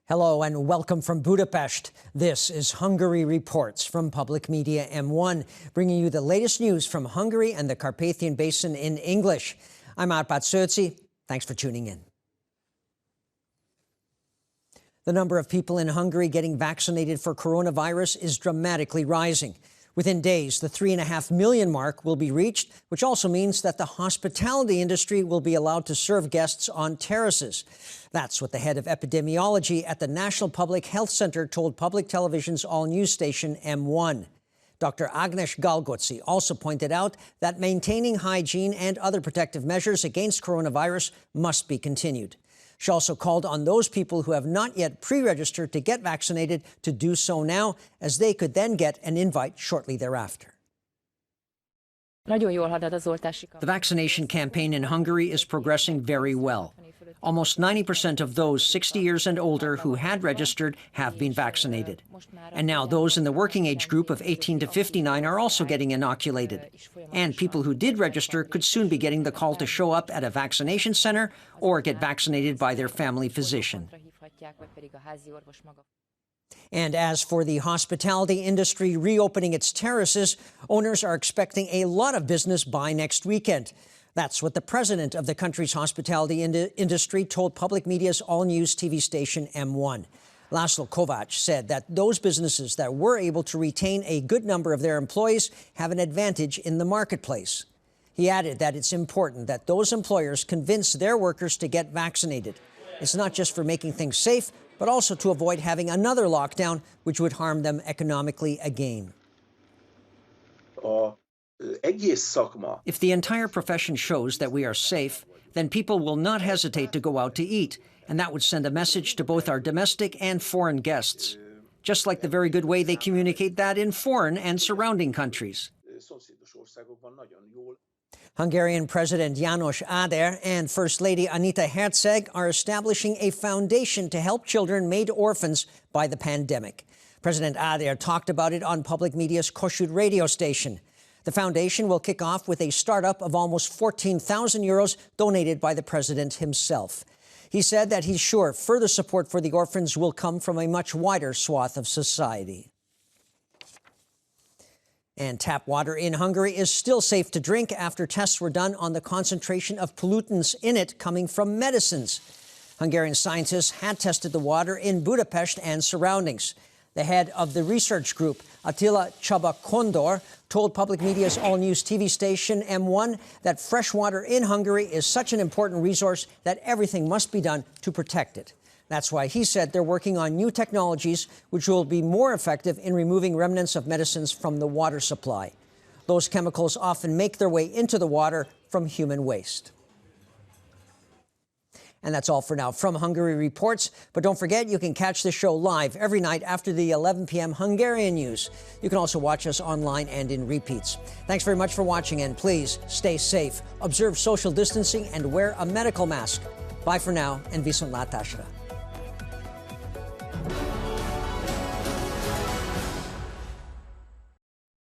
Hello and welcome from Budapest. This is Hungary Reports from Public Media M1, bringing you the latest news from Hungary and the Carpathian Basin in English. I'm Árpád Szőci. Thanks for tuning in. The number of people in Hungary getting vaccinated for coronavirus is dramatically rising. Within days, the 3.5 million mark will be reached, which also means that the hospitality industry will be allowed to serve guests on terraces. That's what the head of epidemiology at the National Public Health Center told public television's all-news station M1. Dr. Ágnes Galgóci also pointed out that maintaining hygiene and other protective measures against coronavirus must be continued. She also called on those people who have not yet pre-registered to get vaccinated to do so now, as they could then get an invite shortly thereafter. The vaccination campaign in Hungary is progressing very well. Almost 90% of those 60 years and older who had registered have been vaccinated. And now those in the working age group of 18 to 59 are also getting inoculated. And people who did register could soon be getting the call to show up at a vaccination center or get vaccinated by their family physician. And as for the hospitality industry reopening its terraces, owners are expecting a lot of business by next weekend. That's what the president of the country's hospitality industry told public media's all-news TV station M1. Laszlo Kovács said that those businesses that were able to retain a good number of their employees have an advantage in the marketplace. He added that it's important that those employers convince their workers to get vaccinated. It's not just for making things safe, but also to avoid having another lockdown, which would harm them economically again. If the entire profession shows that we are safe, then people will not hesitate to go out to eat, and that would send a message to both our domestic and foreign guests, just like the very good way they communicate that in foreign and surrounding countries. Hungarian President János Áder and First Lady Anita Herczeg are establishing a foundation to help children made orphans by the pandemic. President Áder talked about it on public media's Kossuth radio station. The foundation will kick off with a startup of almost 14,000 euros donated by the president himself. He said that he's sure further support for the orphans will come from a much wider swath of society. And tap water in Hungary is still safe to drink after tests were done on the concentration of pollutants in it coming from medicines. Hungarian scientists had tested the water in Budapest and surroundings. The head of the research group, Attila Csaba-Kondor, told public media's all-news TV station M1 that fresh water in Hungary is such an important resource that everything must be done to protect it. That's why he said they're working on new technologies which will be more effective in removing remnants of medicines from the water supply. Those chemicals often make their way into the water from human waste. And that's all for now from Hungary Reports. But don't forget, you can catch this show live every night after the 11 p.m. Hungarian news. You can also watch us online and in repeats. Thanks very much for watching, and please stay safe, observe social distancing, and wear a medical mask. Bye for now, and viszontlátásra.